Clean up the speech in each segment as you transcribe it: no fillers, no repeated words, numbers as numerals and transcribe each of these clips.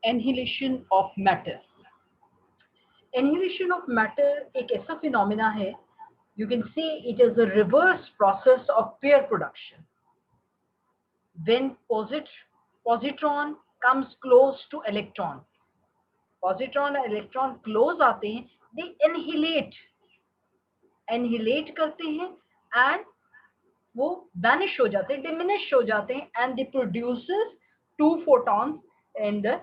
Annihilation of matter. Annihilation of matter एक ऐसा phenomena है, you can say it is a reverse process of pair production. When positron comes close to electron, positron और electron close आते हैं, they annihilate करते हैं and वो vanish हो जाते हैं, diminish हो जाते हैं, and they produces two photons in the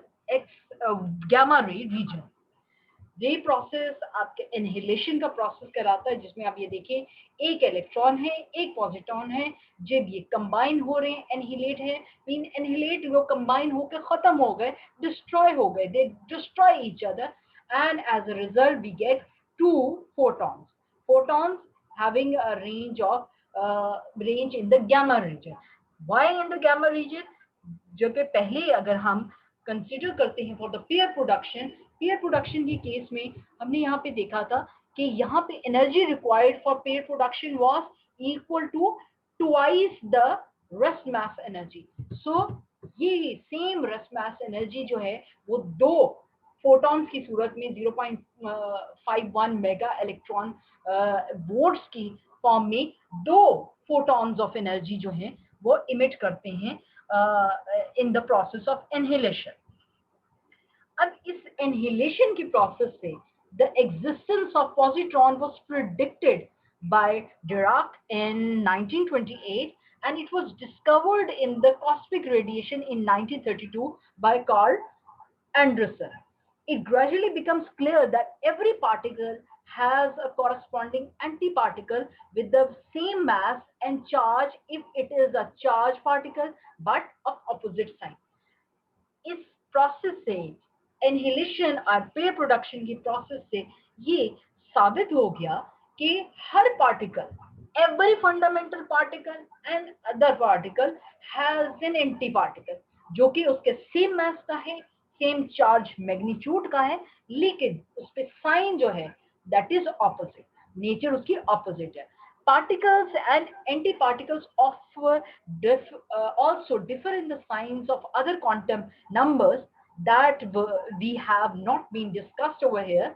gamma ray region. ये प्रोसेस आपके इनहेलेशन का प्रोसेस कराता है, जिसमें आप ये देखिए एक इलेक्ट्रॉन है, एक पॉजिट्रॉन है, जब ये कंबाइन हो रहे हैं, एनहिलेट है, मीन एनहिलेट वो कंबाइन होकर खत्म हो गए, डिस्ट्रॉय हो गए, they destroy each other, and as a result we get two photons. Photons having a range in the gamma region. Why in the gamma region? जो कि पहले अगर हम कंसिडर करते हैं फॉर द पेयर प्रोडक्शन के केस में हमने यहाँ पे देखा था कि यहाँ पे energy required for pair production was equal to twice the rest mass energy. So ये सेम रेस्ट मास एनर्जी जो है वो दो फोटॉन्स की सूरत में 0.51 मेगा इलेक्ट्रॉन वोल्ट्स की फॉर्म में दो फोटॉन्स ऑफ एनर्जी जो है वो इमिट करते हैं in the process of inhalation. अब इस inhalation की प्रोसेस से the existence of positron was predicted by Dirac in 1928 and it was discovered in the cosmic radiation in 1932 by Carl Anderson. It gradually becomes clear that every particle has a corresponding antiparticle with the same mass and charge if it is a charged particle but of opposite sign. इस process से inhalation और pair production की process से ये साबित हो गया कि हर particle, every fundamental particle and other particle has an antiparticle जो कि उसके सेम मास का है, सेम चार्ज मैग्नीट्यूड का है, लेकिन उस पे साइन जो है दैट इज ऑपोजिट, नेचर उसकी ऑपोजिट है। Particles and antiparticles also differ in the signs of other quantum numbers that we have not been discussed over here.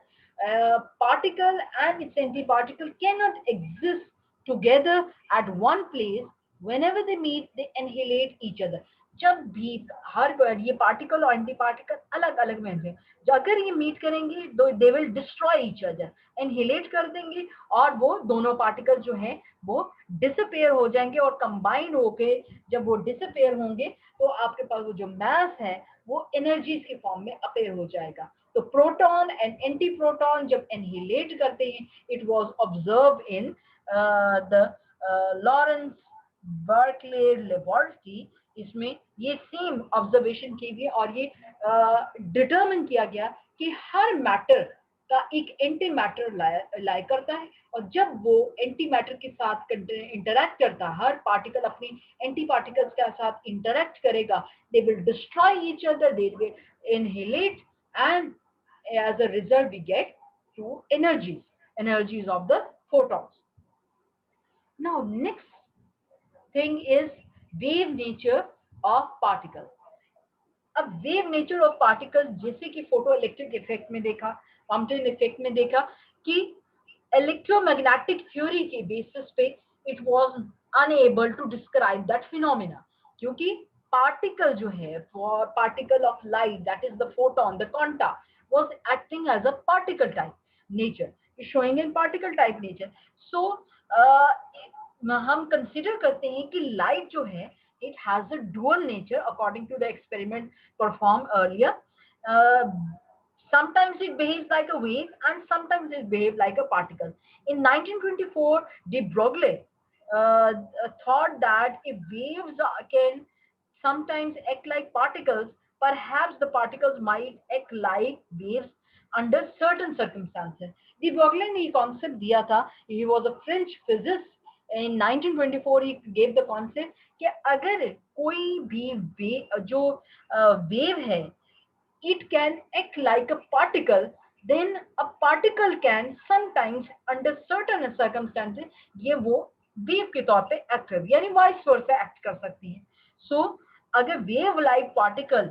Particle and its antiparticle cannot exist together at one place. Whenever they meet, they annihilate each other. जब भी हर ये particle और anti particle अलग अलग में हैं, अगर ये मीट करेंगे they will destroy each other, annihilate कर देंगे और वो दोनों पार्टिकल जो हैं वो डिसअपेयर हो जाएंगे और कंबाइन होके जब वो डिसअपेयर होंगे तो आपके पास वो जो मास है वो एनर्जीज के फॉर्म में अपेयर हो जाएगा। तो प्रोटॉन एंड एंटी प्रोटॉन जब एनहिलेट करते हैं, it was observe in the Lawrence Berkeley laboratory, इसमें ये सेम ऑब्जर्वेशन की गई और ये डिटरमिन किया गया कि हर मैटर का एक एंटी मैटर लाई करता है और जब वो एंटी मैटर के साथ इंटरैक्ट करता है, हर पार्टिकल अपने एंटी पार्टिकल्स के साथ इंटरैक्ट करेगा, they will destroy each other, they will annihilate and as a result we get two energies of the photons. Now next thing is wave nature of particle. अब wave nature of particle जैसे कि photo electric effect में देखा, quantum effect में देखा कि electromagnetic theory के basis पे it was unable to describe that phenomena, क्योंकि पार्टिकल जो है particle of light that is the photon, the quanta was acting as a particle type nature, showing in particle type nature. So हम consider करते हैं कि light जो है it has a dual nature according to the experiment performed earlier. Sometimes it behaves like a wave and sometimes it behaves like a particle. In 1924, de Broglie thought that if waves can sometimes act like particles, perhaps the particles might act like waves under certain circumstances. De Broglie ने ये concept दिया था, he was a French physicist. In 1924 he gave the concept कि अगर कोई भी जो wave है it can act like a particle, then a particle can sometimes under certain circumstances ये वो वेव के तौर पे एक्ट कर, यानी वाइस वर्सा एक्ट कर सकती है। सो अगर wave like particle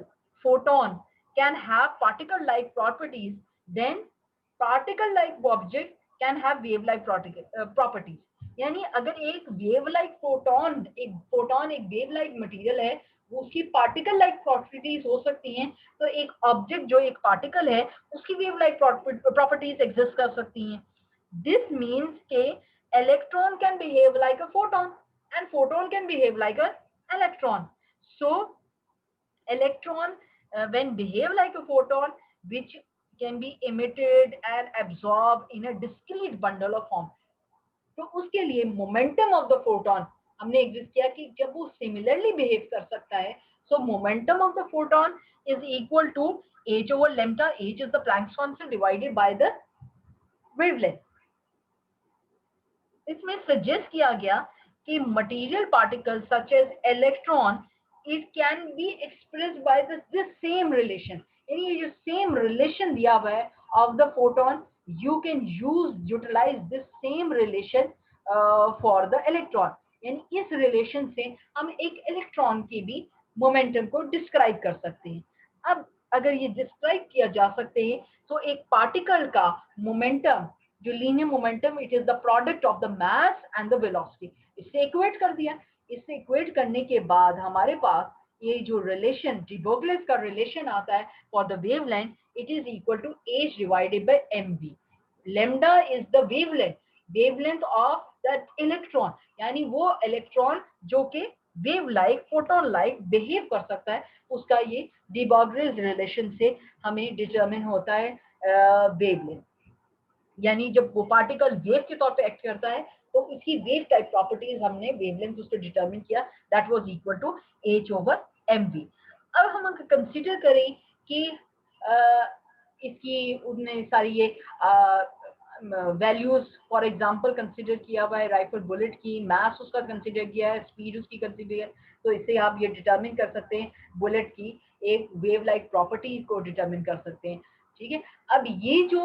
photon can have particle-like properties, then particle-like object can have wave-like properties. यानी अगर एक wave-like photon एक wave-like material है, उसकी particle-like properties हो सकती हैं, तो एक object जो एक particle है, उसकी wave-like properties exist कर सकती हैं. This means के electron can behave like a photon and photon can behave like an electron. So electron when behave like a photon which can be emitted and absorbed in a discrete bundle of form. तो उसके लिए momentum of the photon हमने exist किया कि जब वो similarly behave कर सकता है, so momentum of the photon is equal to h over lambda. h is the Planck's constant divided by the wavelength. इसमें सजेस्ट किया गया कि material particle such as electron it can be expressed by this same relation. यानी ये जो same relation दिया हुआ है of the photon, you can utilize this same relation for the electron. यानी इस रिलेशन से हम एक इलेक्ट्रॉन की भी मोमेंटम को डिस्क्राइब कर सकते हैं. अब अगर ये डिस्क्राइब किया जा सकते हैं तो एक पार्टिकल का मोमेंटम जो linear momentum it is the product of the mass and the velocity. इससे इक्वेट कर दिया. इससे इक्वेट करने के बाद हमारे पास ये जो रिलेशन डी ब्रोगलीस का रिलेशन आता है for the wavelength, it is equal to h divided by mv. Lambda is the wavelength of that electron. यानी वो इलेक्ट्रॉन जो कि wave like photon like behave कर सकता है, उसका ये डी ब्रोगलीस रिलेशन से हमें डिटरमिन होता है वेवलेंथ. यानी जब वो पार्टिकल वेव के तौर पे एक्ट करता है तो इसकी वेव टाइप प्रॉपर्टीज हमने वेवलेंथ उसको डिटरमिन किया, that was equal to h over mv. अब हम कंसीडर करें कि इसकी उन्हें सारी ये वैल्यूज फॉर एग्जांपल कंसीडर किया हुआ है राइफल बुलेट की, मास उसका कंसीडर किया है, स्पीड उसकी कंसीडर, तो इससे आप ये डिटरमिन कर सकते हैं बुलेट की एक वेव लाइक प्रॉपर्टी को डिटरमिन कर सकते हैं. ठीक है. अब ये जो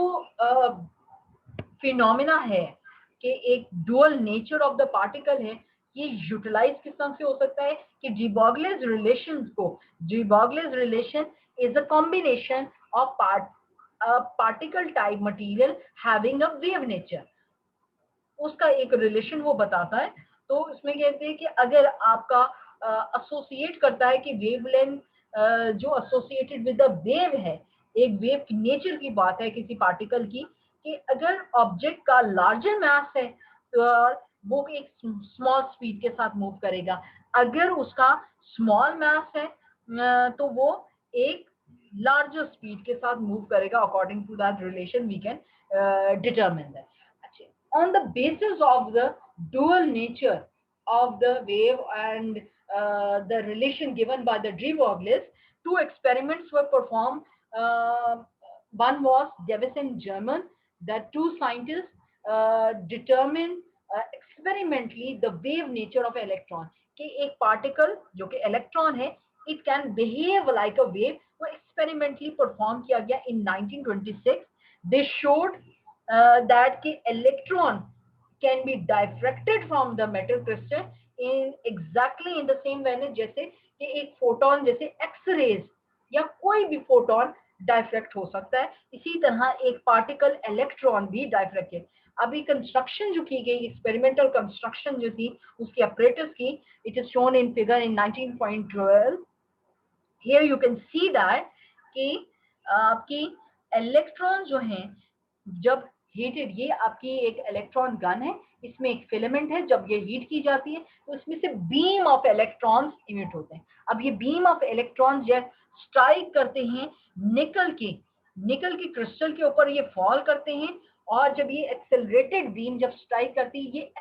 फिनोमिना है कि एक dual nature of the particle है, ये यूटिलाइज किस तरह से हो सकता है कि de Broglie's relation is a combination of particle type material having a wave nature. उसका एक रिलेशन वो बताता है. तो इसमें कहते हैं कि अगर आपका एसोसिएट करता है कि वेवलेंथ जो एसोसिएटेड विद द वेव है, एक वेव की नेचर की बात है किसी पार्टिकल की, कि अगर ऑब्जेक्ट का लार्जर मास है तो वो एक स्मॉल स्पीड के साथ मूव करेगा. अगर उसका स्मॉल मास है तो वो एक लार्जर स्पीड के साथ मूव करेगा. According to that relation we can determine that. On the basis of the dual nature of the wave and the relation given by the de Broglie, two experiments were performed. One was Davis and German. That two scientists determined experimentally the wave nature of electron. कि एक particle जो कि electron है, it can behave like a wave. वो experimentally perform किया गया in 1926. They showed that कि electron can be diffracted from the metal crystal in exactly in the same way जैसे कि एक photon जैसे x-rays या कोई भी photon डाइफ्रैक्ट हो सकता है, इसी तरह एक पार्टिकल इलेक्ट्रॉन भी डाइफ्रैक्ट है. अभी कंस्ट्रक्शन जो की गई एक्सपेरिमेंटल कंस्ट्रक्शन जो थी उसकी apparatus की, it is shown in figure in 19.12. Here you can see that कि आपकी इलेक्ट्रॉन जो हैं जब हीटेड, ये आपकी एक इलेक्ट्रॉन गन है, इसमें एक फिलामेंट है, जब ये हीट की जाती है तो इसमें से बीम ऑफ इलेक्ट्रॉन्स इमिट होते हैं. अब ये बीम ऑफ इलेक्ट्रॉन्स जब स्ट्राइक करते हैं निकल की क्रिस्टल के ऊपर, ये फॉल करते हैं और जब ये एक्सेलरेटेड बीम जब स्ट्राइक करती है ये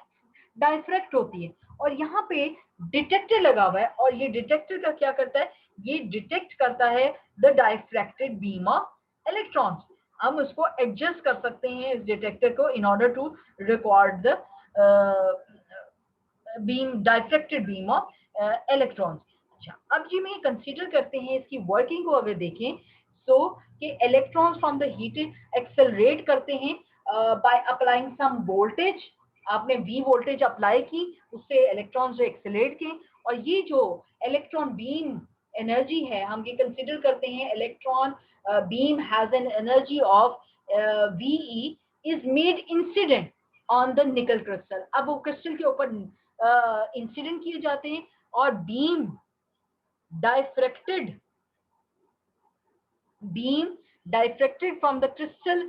डाइफ्रैक्ट होती है. और यहाँ पे डिटेक्टर लगा हुआ है और ये डिटेक्टर का क्या करता है, ये डिटेक्ट करता है the diffracted beam of electrons. हम उसको एडजस्ट कर सकते हैं इस डिटेक्टर को in order to record the beam diffracted beam of electrons. अच्छा, अब जी में कंसीडर करते हैं इसकी वर्किंग को अगर देखें सो कि electrons from the heat accelerate करते हैं बाय अप्लाइंग सम वोल्टेज. आपने V वोल्टेज अप्लाई की, उससे इलेक्ट्रॉन्स जो एक्सेलरेट किए और ये जो इलेक्ट्रॉन बीम एनर्जी है, हम ये कंसिडर करते हैं electron beam has an energy of VE is made incident on the nickel crystal. अब वो क्रिस्टल के ऊपर इंसिडेंट किए जाते हैं और beam diffracted from the crystal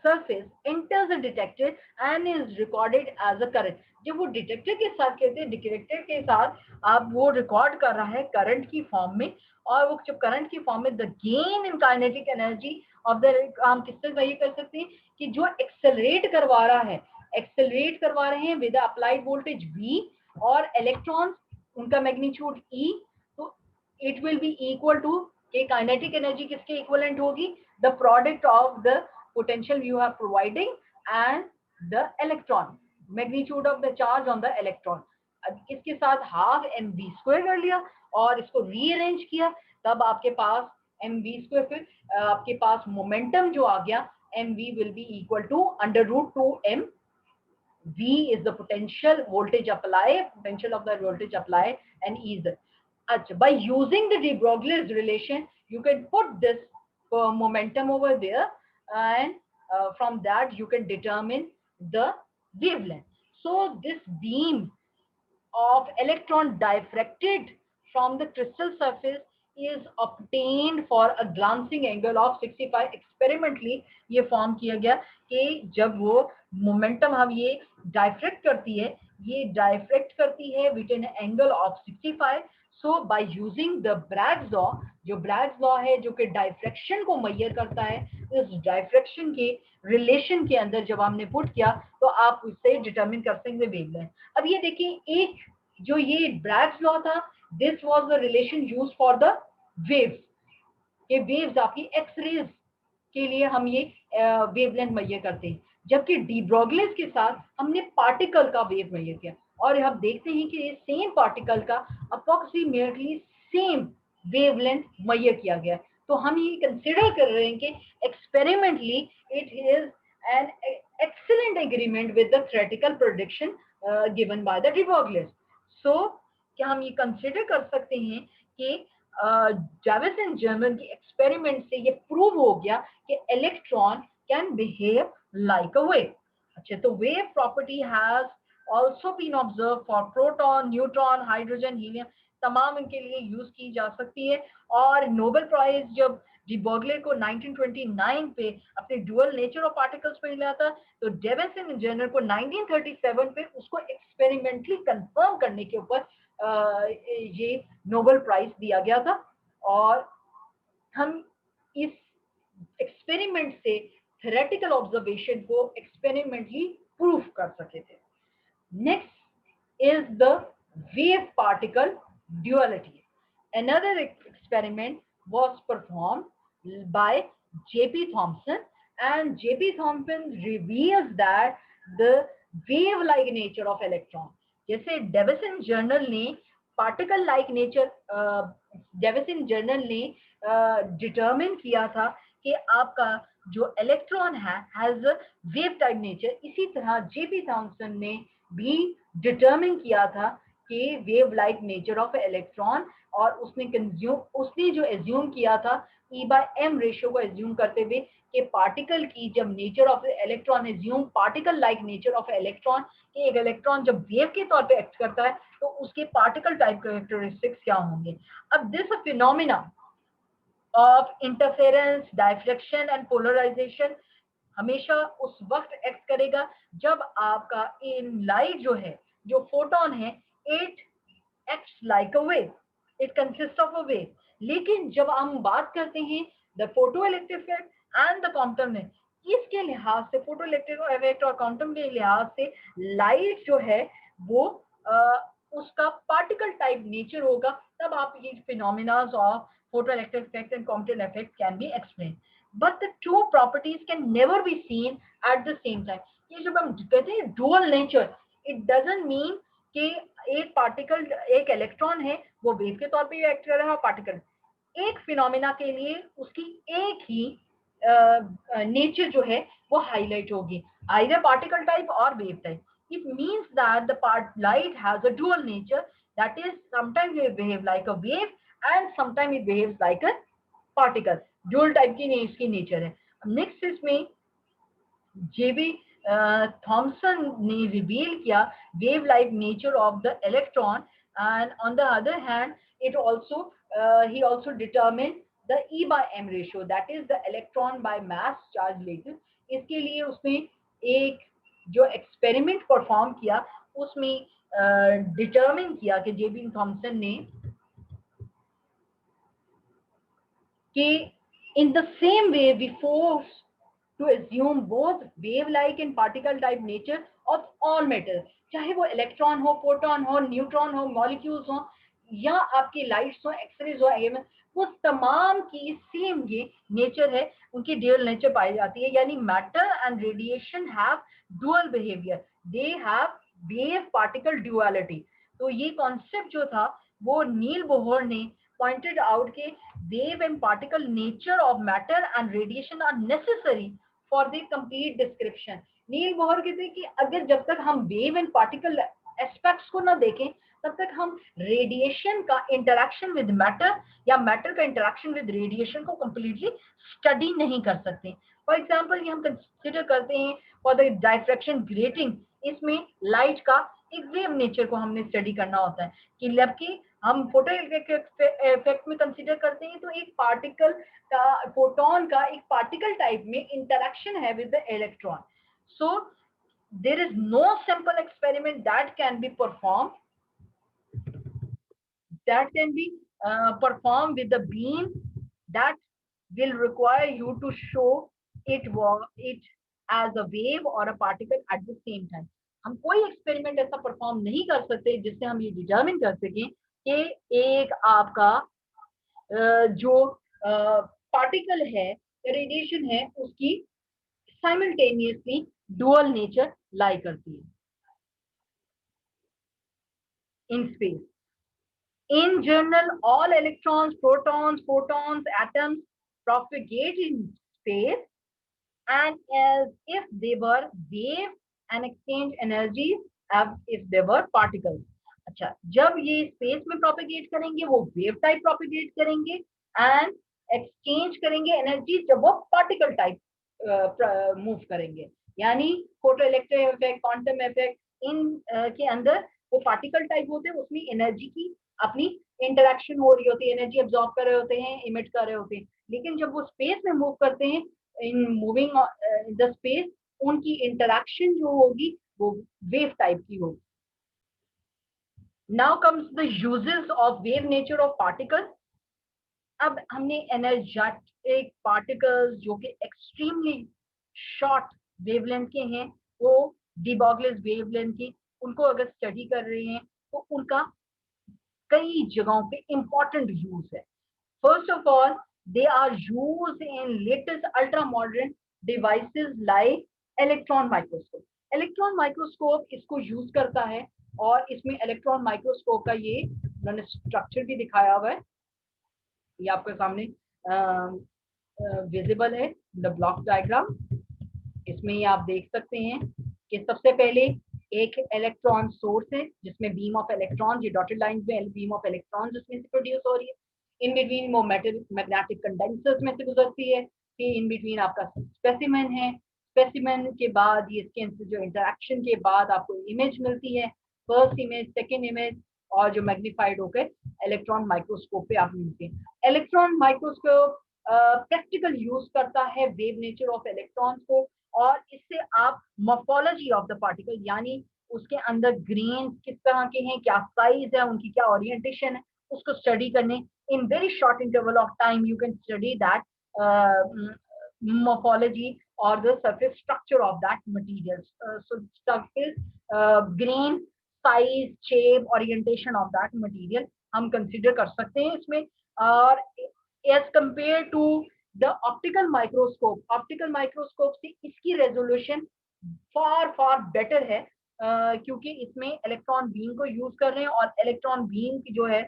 surface enters the detector and is recorded as a current। जब वो डिटेक्टर के साथ कहते हैं, डिटेक्टर के साथ आप वो रिकॉर्ड कर रहा है करंट की फॉर्म में, और वो जब करंट की फॉर्म में the gain in kinetic energy of the, हम किससे ये कर सकते हैं कि जो एक्सेलरेट करवा रहे हैं विद अप्लाइड वोल्टेज V और इलेक्ट्रॉन्स उनका मैग्नीट्यूड E, तो it will be equal to कि काइनेटिक एनर्जी किसके इक्विवेलेंट होगी, the product of the potential you have providing and the electron, magnitude of the charge on the electron. अब इसके साथ half mv² कर लिया और इसको रीअरेंज किया, तब आपके पास mv², फिर आपके पास मोमेंटम जो आ गया mv will be equal to √2m। V is the potential voltage of the voltage apply, and E is the, by using the de Broglie's relation, you can put this momentum over there, and from that you can determine the wavelength. So this beam of electron diffracted from the crystal surface is obtained for a glancing angle of 65। experimentally ये form किया गया कि जब वो momentum हम ये डाइफ्रेक्ट करती है with an angle of 65। So by using the Bragg's law, जो ब्रैग्स लॉ है जो कि डाइफ्रेक्शन को मेजर करता है, इस डाइफ्रेक्शन के रिलेशन के अंदर जब हमने पुट किया तो आप उससे डिटरमिन कर सकते वेवलेंथ। अब ये देखिए, एक जो ये ब्रैग्स लॉ था, this was the relation use for the waves, ये वेव्स आपकी एक्सरेज के लिए हम ये वेवलेंथ मेजर करते हैं, जबकि डी ब्रोगलीज के साथ हमने पार्टिकल का वेव मेजर किया, और हम देखते हैं कि ये सेम पार्टिकल का अप्रोक्सीमेटली सेम वेवलेंथ मेजर किया गया। तो हम ये कंसिडर कर रहे हैं कि experimentally it is an excellent agreement with the theoretical prediction given by the de Broglie. So क्या हम ये कंसिडर कर सकते हैं कि डेविस एंड जर्मन की एक्सपेरिमेंट से ये प्रूव हो गया कि electron can behave like a wave. अच्छा, तो wave property has also been observe for proton, neutron, hydrogen, helium, तमाम इनके लिए यूज की जा सकती है। और नोबेल प्राइज जब डी ब्रोगली को 1929 पे अपने डुअल नेचर ऑफ पार्टिकल्स पे मिला था, तो डेविस एंड जर्मन को 1937 पे उसको एक्सपेरिमेंटली कंफर्म करने के ऊपर ये नोबेल प्राइज दिया गया था। और हम इस एक्सपेरिमेंट से थ्योरेटिकल ऑब्जर्वेशन को एक्सपेरिमेंटली प्रूफ कर सके थे। Next is the wave particle duality. Another experiment was performed by J.P. Thomson, and J.P. Thomson reveals that the wave-like nature of electron, जैसे डेविसन जर्नल ने particle like nature, Davisson Germer ने determine किया था कि आपका जो electron है has wave type nature, इसी तरह J.P. थॉमसन ने भी डिटरमिन किया था कि wave like nature of electron, और उसने जो एज्यूम किया था E/m रेशियो को एज्यूम करते हुए कि पार्टिकल की जब nature of electron assume particle like nature of electron, कि एक इलेक्ट्रॉन जब वेव के तौर पे एक्ट करता है तो उसके पार्टिकल टाइप कैरेक्टरिस्टिक्स क्या होंगे। अब this phenomena of interference, diffraction and polarisation हमेशा उस वक्त एक्ट करेगा जब आपका इन लाइट जो है, जो फोटोन है, it acts like a wave, it consist of a wave. लेकिन जब हम बात करते हैं the photo electric effect and the quantum, इसके लिहाज से फोटो इलेक्ट्रिक इफेक्ट और क्वांटम के लिहाज से लाइट जो है वो उसका पार्टिकल टाइप नेचर होगा, तब आप ये phenomenas of photo electric effect and quantum effect can be explain. But the two properties can never be seen at the same time. ये जब हम कहते हैं dual nature, it doesn't mean कि एक पार्टिकल, एक इलेक्ट्रॉन है वो वेव के तौर पे एक्ट कर रहा है, पार्टिकल एक फिनोमिना के लिए उसकी एक ही नेचर जो है वो हाईलाइट होगी, आइदर पार्टिकल टाइप और wave type. It means that the light has a dual nature, that is sometimes we behave like a wave and sometimes it behaves like a particle. Dual type की इसकी nature है. Next इसमें जेबी Thompson ने reveal किया wave like nature of the electron, and on the other hand it also he also determined the E by M ratio, that is the electron by mass charge relative. इसके लिए उसने एक जो experiment perform किया उसमें determine किया कि जेबी Thompson ने कि in the same way we force to assume both wave like and particle type nature of all matter, चाहे वो इलेक्ट्रॉन हो, प्रोटॉन हो, न्यूट्रॉन हो, मॉलिक्यूल्स हो, या आपकी लाइट्स हो, एक्सरेज हो, वो तमाम की सेम ये नेचर है, उनकी ड्यूअल नेचर पाई जाती है. यानी matter and radiation have dual behaviour, they have wave particle duality. तो ये कॉन्सेप्ट जो था वो नील बोहर ने pointed out कि wave and particle nature of matter and radiation are necessary for the complete description. Niels Bohr कहते हैं कि अगर जब तक हम वेव एंड पार्टिकल एस्पेक्ट्स को ना देखें तब तक हम रेडिएशन का इंटरेक्शन विद मैटर या मैटर का इंटरेक्शन विद रेडिएशन को कंप्लीटली स्टडी नहीं कर सकते. फॉर एग्जांपल ये हम कंसीडर करते हैं फॉर द डायफ्रैक्शन ग्रेटिंग, इसमें लाइट का एक वेव नेचर को हमने स्टडी करना होता है कि जबकि हम फोटो इफेक्ट में कंसीडर करते हैं तो एक पार्टिकल का, फोटोन का एक पार्टिकल टाइप में इंटरेक्शन है with the electron. So there is no simple experiment that can be performed with the beam that will require you to show it as a wave or a particle at the same time. हम कोई experiment ऐसा perform नहीं कर सकते जिससे हम ये determine कर सकें कि एक आपका जो पार्टिकल है, रेडिएशन है, उसकी साइमल्टेनियसली डुअल नेचर लाई करती है in space. In general, all electrons, protons, photons, atoms propagate in space, and as if they were wave and exchange energies as if they were particles. अच्छा, जब ये space में propagate करेंगे वो wave type propagate करेंगे and exchange करेंगे energy जब वो पार्टिकल टाइप मूव करेंगे. यानी photo electric effect, quantum effect, इन के अंदर वो पार्टिकल टाइप होते हैं, उसमें एनर्जी की अपनी इंटरेक्शन हो रही होती है, एनर्जी एब्जॉर्ब कर रहे होते हैं, इमिट कर रहे होते हैं. लेकिन जब वो स्पेस में मूव करते हैं, in moving in the space, उनकी इंटरेक्शन जो होगी वो वेव टाइप की होगी. Now comes the uses of wave nature of particle. अब हमने एनर्जेटिक पार्टिकल्स जो कि एक्सट्रीमली शॉर्ट वेवलेंथ के हैं, वो डी ब्रॉगलीज वेवलेंथ की, उनको अगर स्टडी कर रहे हैं तो उनका कई जगहों पे इंपॉर्टेंट यूज है. First of all, they are use in latest ultra modern devices like electron microscope. Electron microscope इसको यूज करता है और इसमें इलेक्ट्रॉन माइक्रोस्कोप का ये मैंने स्ट्रक्चर भी दिखाया हुआ है, ये आपके सामने विजिबल है द ब्लॉक डायग्राम. इसमें ये आप देख सकते हैं कि सबसे पहले एक इलेक्ट्रॉन सोर्स है जिसमें बीम ऑफ इलेक्ट्रॉन, ये डॉटेड लाइन में बीम ऑफ इलेक्ट्रॉन जिसमें से प्रोड्यूस हो रही है. इन बिटवीन वो मैग्नेटिक कंडेंसर्स में से गुजरती है कि इन बिटवीन आपका स्पेसिमेन है. स्पेसिमेन के बाद ये इसके जो इंटरेक्शन के बाद आपको इमेज मिलती है, फर्स्ट इमेज, सेकेंड इमेज, और जो मैग्नीफाइड होकर इलेक्ट्रॉन माइक्रोस्कोप पे आप मिलते हैं. इलेक्ट्रॉन माइक्रोस्कोप प्रैक्टिकल यूज करता है वेव नेचर ऑफ इलेक्ट्रॉन्स को, और इससे आप मॉर्फोलॉजी ऑफ द पार्टिकल, यानी उसके अंदर ग्रेन किस तरह के हैं, क्या साइज है, उनकी क्या ओरिएंटेशन है, उसको स्टडी करने in very short interval of time you can study that morphology or the surface structure of that material. So surface, grain, size, shape, orientation of that material हम consider कर सकते हैं इसमें. और as compared to the optical microscope, optical microscope से इसकी resolution far better है, क्योंकि इसमें इलेक्ट्रॉन बीम को यूज कर रहे हैं और इलेक्ट्रॉन बीम की जो है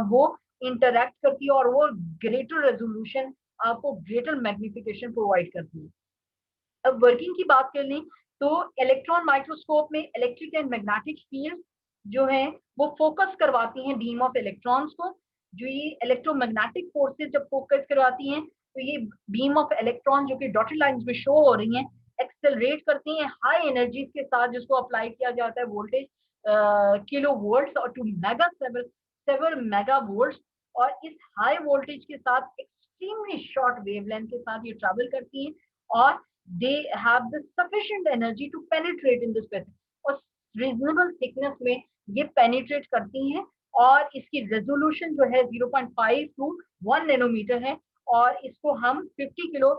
वो इंटरैक्ट करती है और वो ग्रेटर रेजोल्यूशन, आपको ग्रेटर मैग्निफिकेशन प्रोवाइड करती है. अब वर्किंग की बात कर लें तो इलेक्ट्रॉन माइक्रोस्कोप में इलेक्ट्रिक एंड मैग्नेटिक फील्ड जो है वो फोकस करवाती हैं बीम ऑफ इलेक्ट्रॉन्स को, जो ये इलेक्ट्रोमैग्नेटिक फोर्सेस जब फोकस करवाती हैं तो ये बीम ऑफ इलेक्ट्रॉन जो कि डॉटेड लाइंस में शो हो रही हैं एक्सेलरेट करती हैं हाई एनर्जी के साथ, जिसको अप्लाई किया जाता है वोल्टेज किलो वोल्ट्स और to mega seven mega volts, और इस हाई वोल्टेज के साथ एक्सट्रीमली शॉर्ट वेवलेंथ के साथ ये ट्रैवल करती हैं और they have the sufficient energy to penetrate in the space, और रीजनेबल थिकनेस में ये पेनिट्रेट करती हैं, और इसकी रेजोल्यूशन जो है 0.5 टू 1 नैनोमीटर है, और इसको हम 50 किलो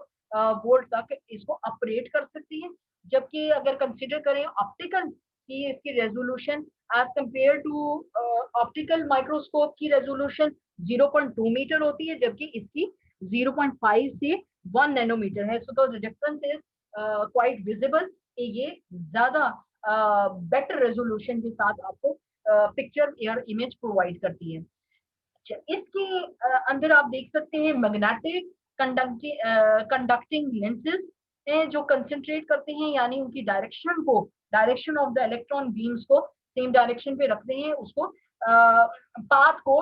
वोल्ट तक इसको ऑपरेट कर सकती है। जबकि अगर कंसिडर करें ऑप्टिकल की इसकी resolution as compare to optical microscope की रेजोल्यूशन 0.2 मीटर होती है, जबकि इसकी 0.5 से 1 नैनोमीटर है। So the difference is quite visible कि ये ज्यादा बेटर रेजोल्यूशन के साथ आपको पिक्चर या इमेज प्रोवाइड करती है। इसके अंदर आप देख सकते हैं मैग्नेटिक कंडक्टिंग लेंसेज हैं जो कंसंट्रेट करते हैं, यानी उनकी direction of the electron beams को सेम डायरेक्शन पे रखते हैं, उसको पाथ को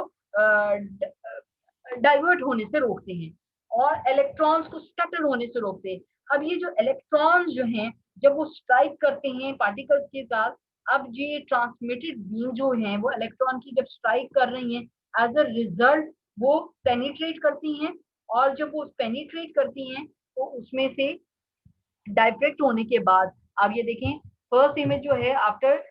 डाइवर्ट होने से रोकते हैं और इलेक्ट्रॉन्स को स्कैटर होने से रोकते हैं। अब ये जो इलेक्ट्रॉन्स जो हैं जब वो स्ट्राइक करते हैं पार्टिकल्स के साथ, अब ये ट्रांसमिटेड बीम जो हैं वो इलेक्ट्रॉन की जब स्ट्राइक कर रही हैं, एज अ रिजल्ट वो पेनिट्रेट करती हैं, और जब वो पेनिट्रेट करती हैं तो उसमें से डाइफ्रेक्ट होने के बाद आप ये देखें फर्स्ट इमेज जो है आफ्टर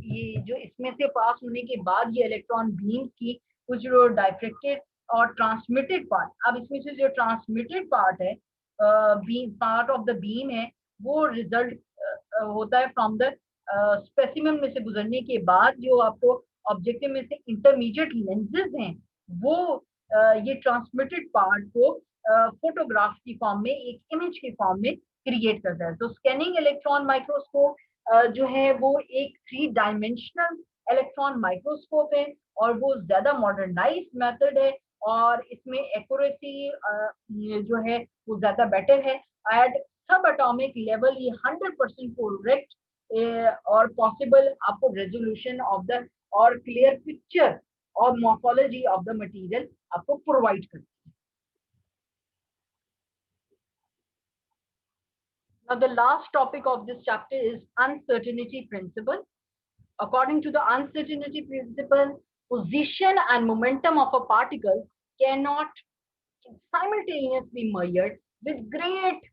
ये जो इसमें से पास होने के बाद ये इलेक्ट्रॉन बीम की कुछ जो डाइफ्रेक्टेड और ट्रांसमिटेड पार्ट, अब इसमें से जो ट्रांसमिटेड पार्ट है beam part of the beam है वो रिजल्ट होता है फ्रॉम द स्पेसिमेन में से गुजरने के बाद जो आपको ऑब्जेक्टिव में से इंटरमीडिएट लेंसेज हैं वो ये ट्रांसमिटेड पार्ट को फोटोग्राफ की फॉर्म में एक इमेज की फॉर्म में क्रिएट करता है। तो स्कैनिंग इलेक्ट्रॉन माइक्रोस्कोप जो है वो एक 3 डायमेंशनल इलेक्ट्रॉन माइक्रोस्कोप है और वो ज्यादा मॉडर्नाइज मेथड है और इसमें एक्यूरेसी जो है वो ज्यादा बेटर है। एट सब एटॉमिक लेवल ये 100% करेक्ट और पॉसिबल आपको रेजोल्यूशन ऑफ द और क्लियर पिक्चर और मॉर्फोलॉजी ऑफ द मटेरियल आपको प्रोवाइड करती है। Now the last topic of this chapter is uncertainty principle. According to the uncertainty principle, position and momentum of a particle cannot simultaneously measured with great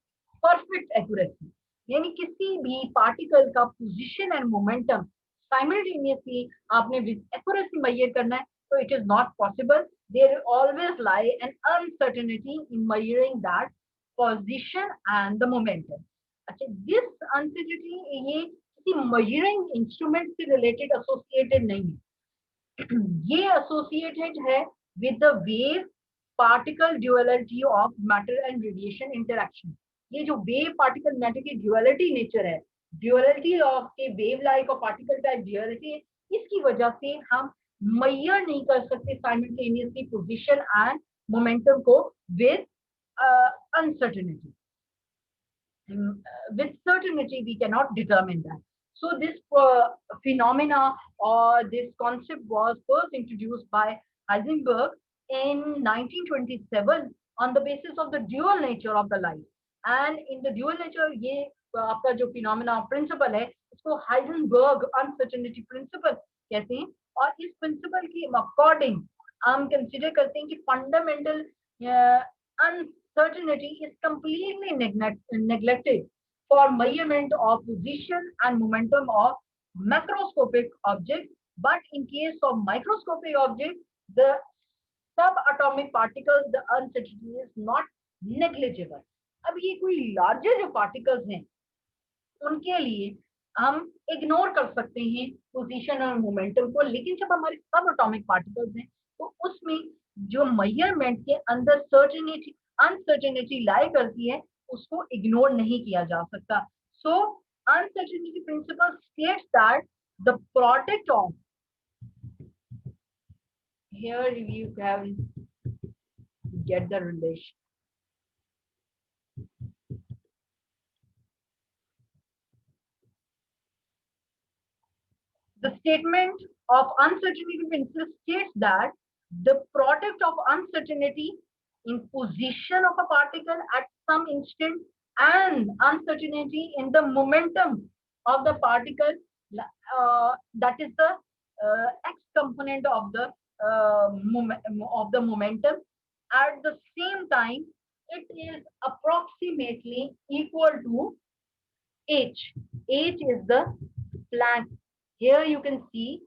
perfect accuracy. यानी किसी भी particle का position and momentum simultaneously आपने with accuracy measure करना है तो it is not possible. There always lie an uncertainty in measuring that position and the momentum. अच्छा, this uncertainty ये किसी मेजरिंग इंस्ट्रूमेंट से रिलेटेड एसोसिएटेड नहीं है, ये एसोसिएटेड है with the wave particle duality of matter and radiation interaction. ये जो वेव पार्टिकल मैटर की ड्यूअलिटी नेचर है, duality of a wave like और पार्टिकल टाइप ड्यूअलिटी, इसकी वजह से हम मेजर नहीं कर सकते साइमल्टेनियसली पोजीशन एंड मोमेंटम को with uncertainty. With certainty we cannot determine that. So this phenomena or this concept was first introduced by Heisenberg in 1927 on the basis of the dual nature of the light. And in the dual nature ये आपका जो phenomena principle है इसको Heisenberg uncertainty principle कहते हैं, और इस principle की according हम consider करते हैं कि fundamental uncertainty is completely neglected for measurement of position and momentum of macroscopic objects, but in case of microscopic objects, the subatomic particles, the uncertainty is not negligible. अब ये कोई larger जो particles हैं उनके लिए हम इग्नोर कर सकते हैं पोजीशन और मोमेंटम को, लेकिन जब हमारे सब एटॉमिक पार्टिकल्स हैं तो उसमें जो मेजरमेंट के अंदर सर्टेनिटी अनसर्टेनिटी लाई करती है उसको इग्नोर नहीं किया जा सकता। So uncertainty principle states that the product of here you can get the relation. The statement of uncertainty principle states that the product of uncertainty in position of a particle at some instant and uncertainty in the momentum of the particle, that is the x component of the momentum, at the same time it is approximately equal to h. H is the Planck. Here you can see,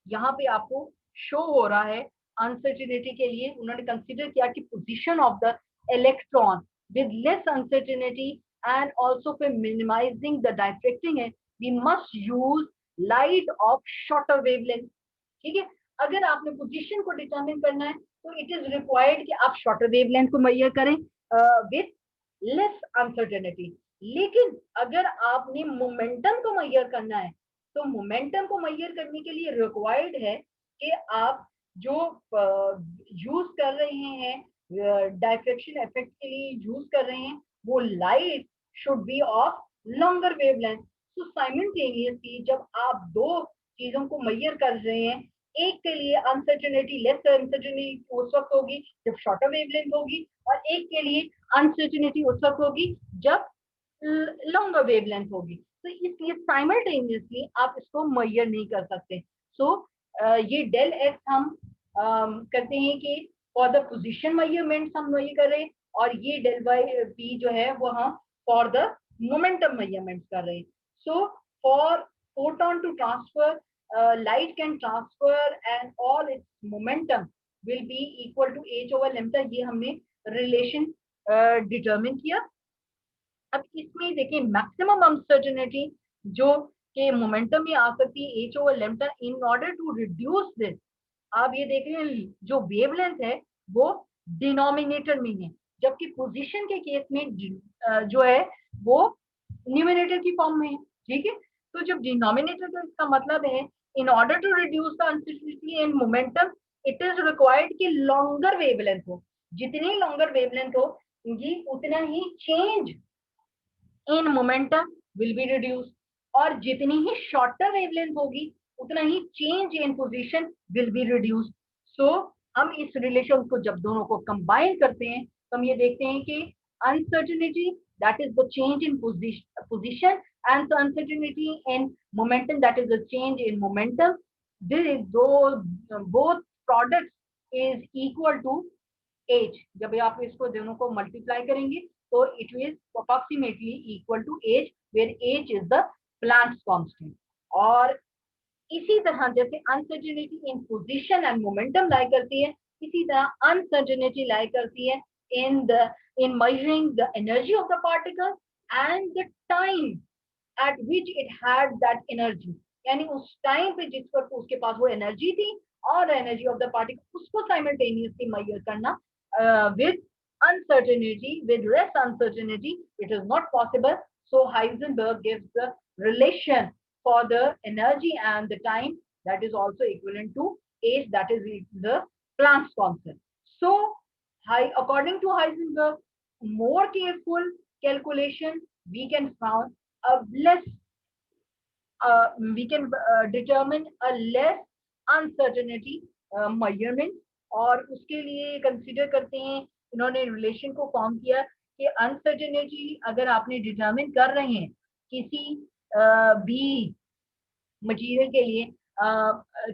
यहाँ पे आपको show हो रहा है uncertainty के लिए उन्होंने consider किया कि position of the electron with less uncertainty and also for minimizing the diffracting है, we must use light of shorter wavelength. ठीक है, अगर आपने पोजीशन को डिटरमिन करना है तो इट इज रिक्वायर्ड कि आप शॉर्टर वेवलेंथ को मेजर करें विथ लेस अनसर्टेनिटी. लेकिन अगर आपने मोमेंटम को मेजर करना है तो मोमेंटम को मेजर करने के लिए रिक्वायर्ड है कि आप जो यूज कर रहे हैं डायफ्रैक्शन इफेक्ट के लिए यूज कर रहे हैं वो light should be of longer wavelength. तो साइमल्टेनियसली जब आप दो चीजों को मेजर कर रहे हैं, एक के लिए अनसर्टेनिटी लेस अनसर्टेनिटी उस वक्त होगी जब शॉर्टर वेवलेंथ होगी और एक के लिए अनसर्टेनिटी उस वक्त होगी जब लॉन्गर वेवलेंथ होगी. तो इसलिए साइमल्टेनियसली आप इसको मेजर नहीं कर सकते. सो ये डेल एक्स हम करते हैं कि फॉर द पोजीशन मेजरमेंट्स हम मेजर कर रहे हैं और ये डेल बाई पी जो है वो हम फॉर द मोमेंटम मेजरमेंट्स कर रहे हैं. So for photon to transfer light can transfer and all its momentum will be equal to h over lambda. ये हमने रिलेशन डिटरमिन किया. अब इसमें देखिए मैक्सिमम अनसर्टेनिटी जो के मोमेंटम में आ सकती है h over lambda. In order to reduce this आप ये देख रहे हैं जो वेवलेंथ है वो डिनोमिनेटर में है, जबकि पोजीशन के केस में जो है वो न्यूमिनेटर की फॉर्म में है. ठीक है, तो जब डिनोमिनेटर का इसका मतलब है in order to reduce the uncertainty and momentum it is required कि longer wavelength हो. जितनी longer wavelength हो ये उतना ही change in momentum will be reduced और जितनी ही shorter wavelength होगी उतना ही change in position will be reduced. So हम इस relation को जब दोनों को combine करते हैं तो हम ये देखते हैं कि uncertainty that is the change in position and the uncertainty in momentum that is the change in momentum. This is both products is equal to h. जब आप इसको दोनों को मल्टीप्लाई करेंगे तो it is approximately equal to h where h is the Planck's constant. और इसी तरह जैसे uncertainty in position and momentum लाई करती है, इसी तरह uncertainty लाई करती है in measuring the energy of the particle and the time at which it had that energy. यानी उस टाइम पे जिस वक्त उसके पास वो एनर्जी थी और एनर्जी ऑफ द पार्टिकल उसको साइमल्टेनियसली मेजर करना with uncertainty, with less uncertainty, it is not possible. So Heisenberg gives the relation for the energy and the time that is also equivalent to h, that is the Planck's constant. So according to Heisenberg, more careful calculation we can found a less we can determine a less uncertainty measurement. और उसके लिए consider करते हैं इन्होंने relation को form किया कि uncertainty अगर आपने डिटरमिन कर रहे हैं किसी भी मटेरियल के लिए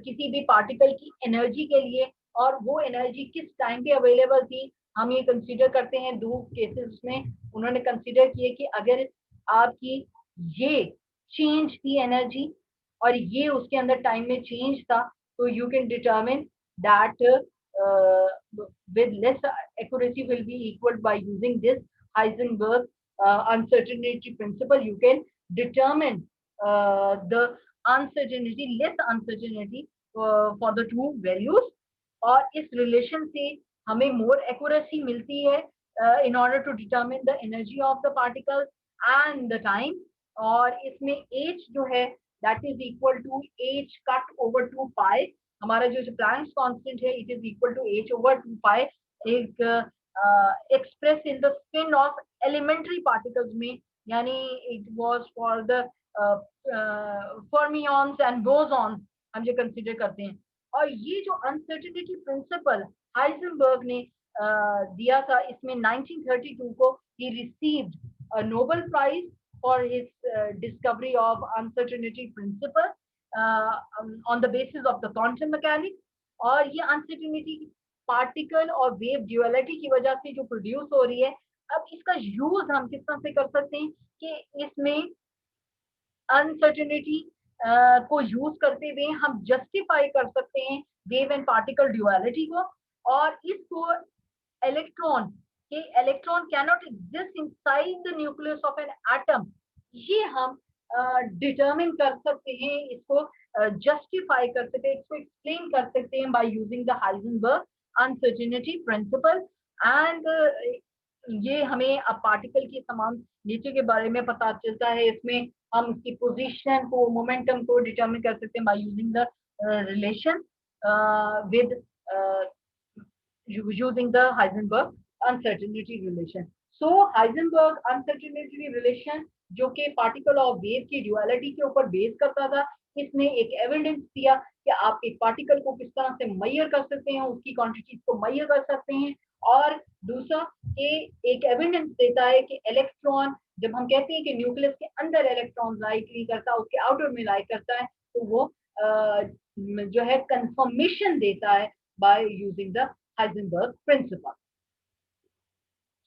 किसी भी पार्टिकल की एनर्जी के लिए और वो एनर्जी किस टाइम पे अवेलेबल थी, हम ये कंसीडर करते हैं दो केसेस में. उन्होंने कंसीडर किए कि अगर आपकी ये चेंज थी एनर्जी और ये उसके अंदर टाइम में चेंज था तो you can determine that with less accuracy will be equal by using this Heisenberg uncertainty principle. You can determine the uncertainty, less uncertainty for the two values. और इस relation से हमें more accuracy मिलती है in order to determine the energy of the particles and the time. और इसमें h जो है that is equal to h cut over 2 pi. हमारा जो प्लैंक्स कांस्टेंट है it is equal to h over 2 pi. एक express in the spin of elementary particles में यानी it was for the fermions and bosons हम ये consider करते हैं। और ये जो अनसर्टेनिटी प्रिंसिपल हाइजेनबर्ग ने दिया था, इसमें 1932 को he received a Nobel Prize for his discovery of uncertainty principle on the basis of the quantum mechanics। और ये अनसर्टेनिटी पार्टिकल और वेव ड्यूअलिटी की वजह से जो प्रोड्यूस हो रही है, अब इसका यूज हम किस तरह से कर सकते हैं कि इसमें अनसर्टेनिटी को यूज करते हुए हम जस्टिफाई कर सकते हैं वेव एंड पार्टिकल ड्यूअलिटी को, और इसको electron cannot exist inside the nucleus of an atom, ये हम डिटरमिन कर सकते हैं, इसको जस्टिफाई कर सकते हैं, इसको एक्सप्लेन कर सकते हैं by using the Heisenberg uncertainty principle. And ये हमें अब पार्टिकल की तमाम नेचर के बारे में पता चलता है। इसमें हम इसकी पोजीशन को, मोमेंटम को डिटरमिन कर सकते हैं by using the relation with using the Heisenberg uncertainty relation। So Heisenberg uncertainty relation जो कि पार्टिकल और वेव की ड्यूअलिटी के ऊपर बेस करता था, इसने एक एविडेंस दिया कि आप एक पार्टिकल को किस तरह से मेजर कर सकते हैं, उसकी क्वांटिटीज को मेजर कर सकते हैं। और दूसरा कि एक एविडेंस देता है कि इलेक्ट्रॉन, जब हम कहते हैं कि न्यूक्लियस के अंदर इलेक्ट्रॉन लाइक नहीं करता, उसके आउटर में लाइक करता है, तो वो जो है कंफर्मेशन देता है by using the Heisenberg principle।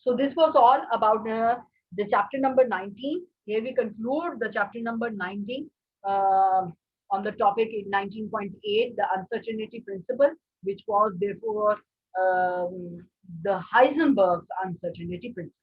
So this was all about the chapter number 19. Here we conclude the chapter number 19 on the topic in 19.8, the uncertainty principle, which was therefore the Heisenberg's uncertainty principle.